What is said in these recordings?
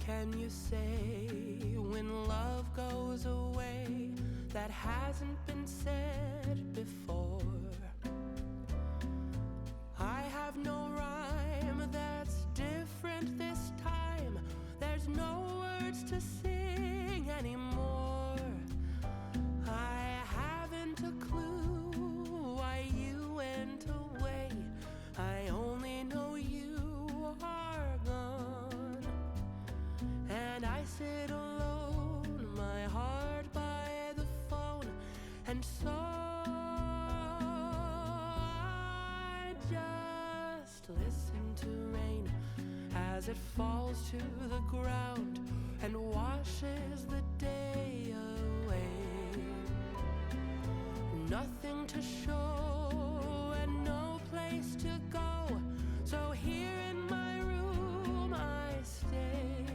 can you say when love goes away that hasn't been said before? I have no rhyme that's different this time. There's no words to sing anymore. I haven't a clue why you went away. I only know you are gone. And I sit alone, my heart by the phone. And so I just listen to rain as it falls to the ground and washes the day away. Nothing to show and no place to go, so here in my room I stay.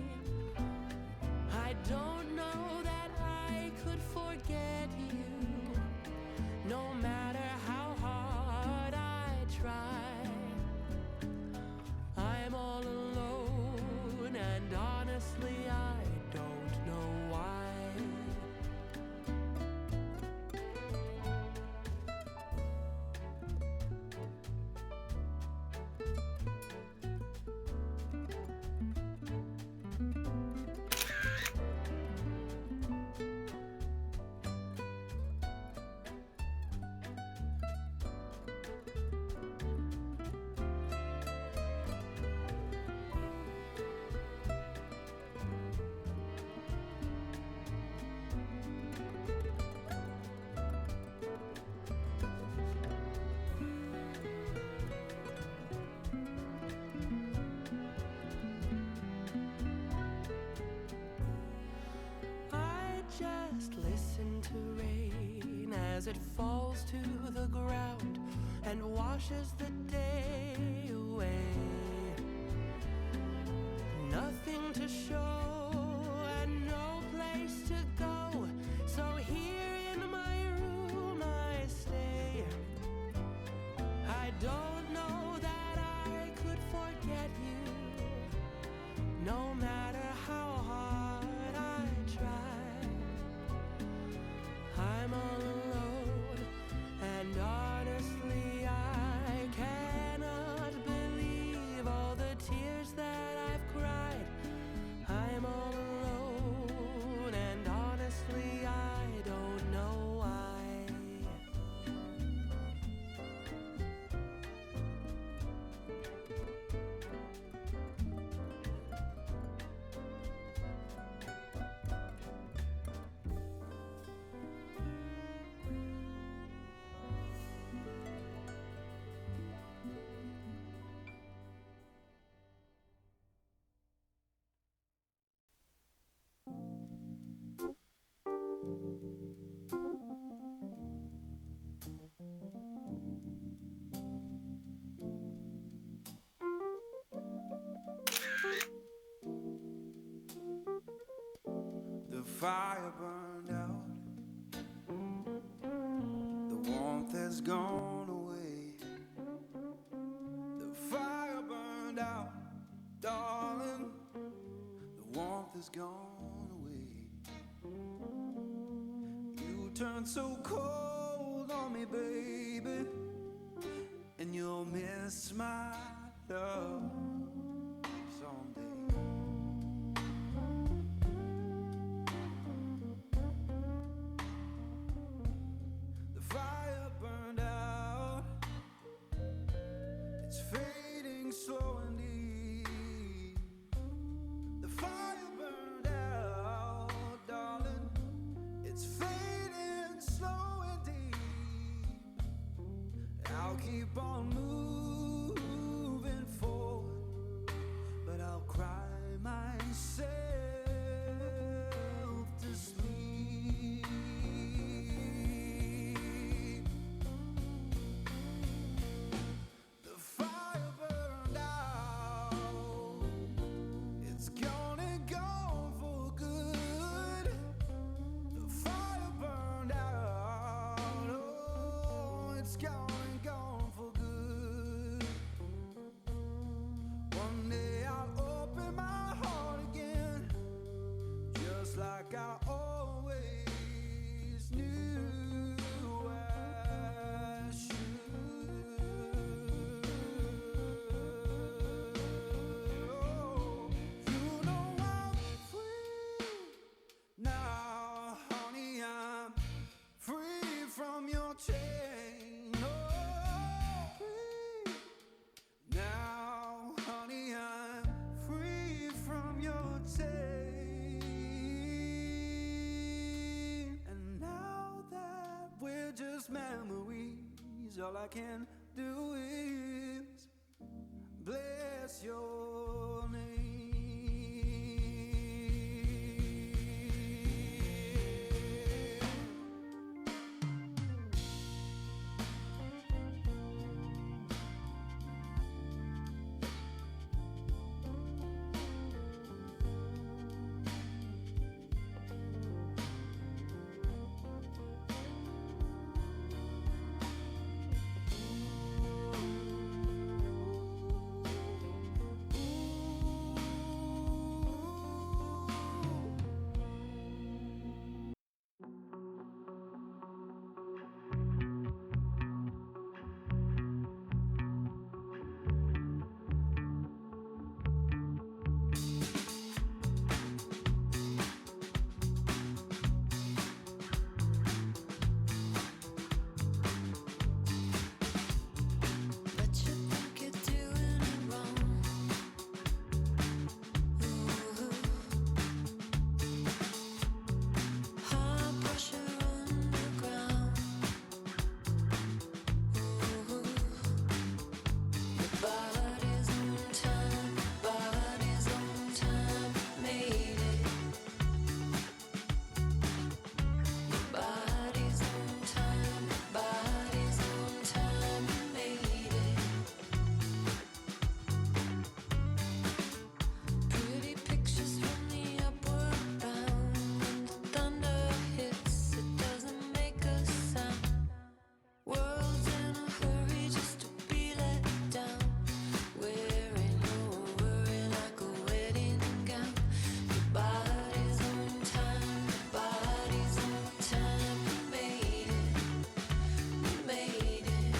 I don't know that I could forget you, no matter how hard I try. I'm all alone and honestly I don't know why. Just listen to rain as it falls to the ground and washes the day away. Nothing to show and no place to go, so here in my room I stay. I don't know that I could forget you, no matter how hard I try. I'm all alone, and honestly I cannot believe all the tears that I've cried. I'm all alone, and honestly I don't know why. The fire burned out, the warmth has gone away. The fire burned out, darling, the warmth has has gone away. You turned so cold on me, baby, and you'll miss my love someday. The fire burned out, it's fading slow and deep. The fire burned out, darling, it's fading slow and deep. I'll keep on moving forward, but I'll cry myself to sleep. The fire burned out, it's gonna go for good. The fire burned out, oh, it's gone for good. One day I'll open my heart again, just like I always knew I should. Oh, you know I'm free now, honey, I'm free from your chain. Oh, free now, honey, I'm free from your chain. And now that we're just memories, all I can do is bless your name. But you think you're doing it wrong. High pressure underground. Your body's on time, made it. Your body's on time, made it. Pretty pictures from the upward bound. When the thunder hits, it doesn't make a sound. World's in a hurry just to be let down. Wearing your worry like a wedding gown. Your body's on time, you made it, made it.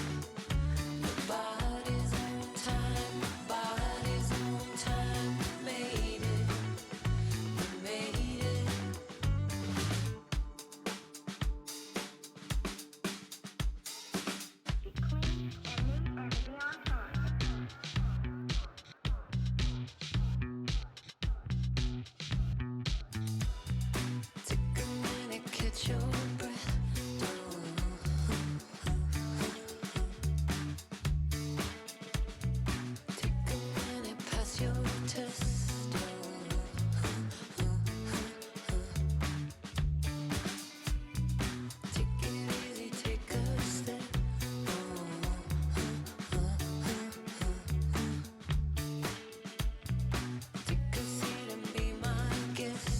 Your body's on time, made it, made it. Take a minute, catch your breath. Take a minute, pass your test. Take it easy, take a step. Take a seat and be my guest.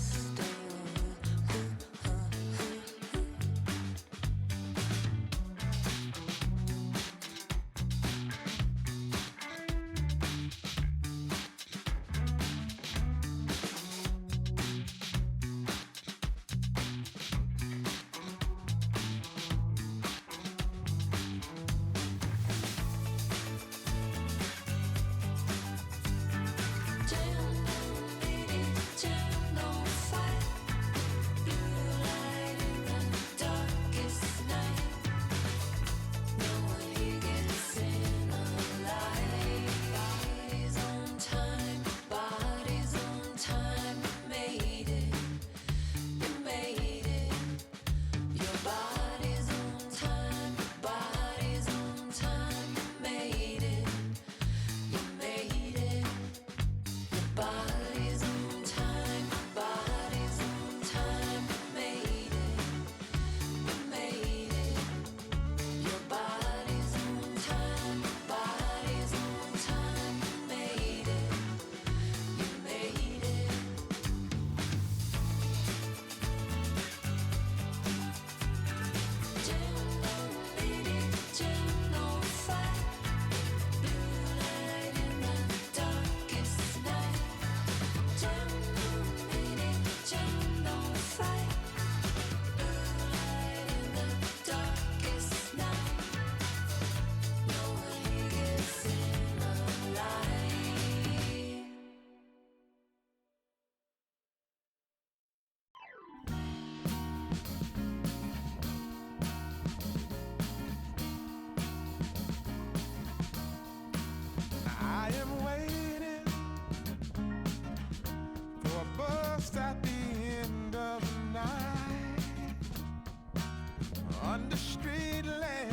under street lamp,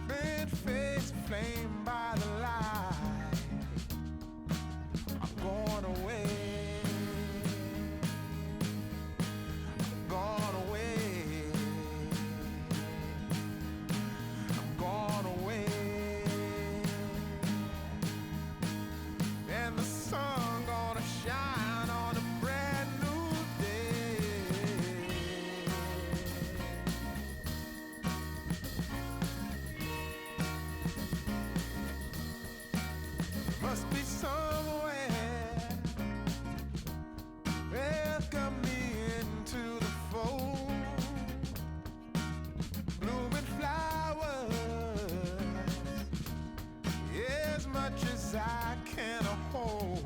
bent face flamed by the light. I'm going away. I'm gone away. I'm gone away. And the sun gonna shine on a brand new day. Must be somewhere welcome me into the fold. Blooming flowers, as much as I can hold.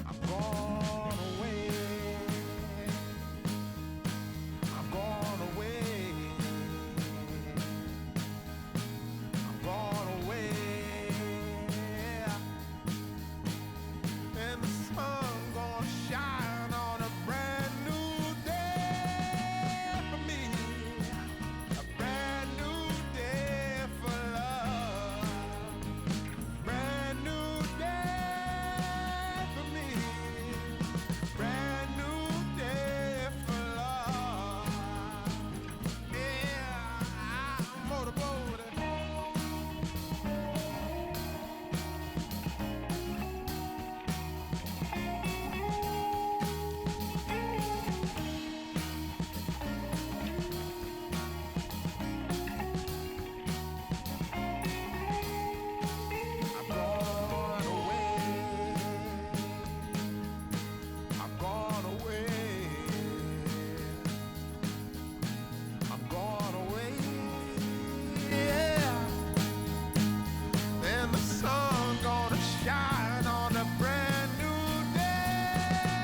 I'm gone away. I'm gone away. I'm gone away. And the sun gonna shine on a brand new day for me. A brand new day for love. Brand new day for me. Brand new day for love. Yeah, I'm motorboating. I'm gone away. I'm gone away. I'm gone away. Yeah. And the sun gonna shine on a brand new day.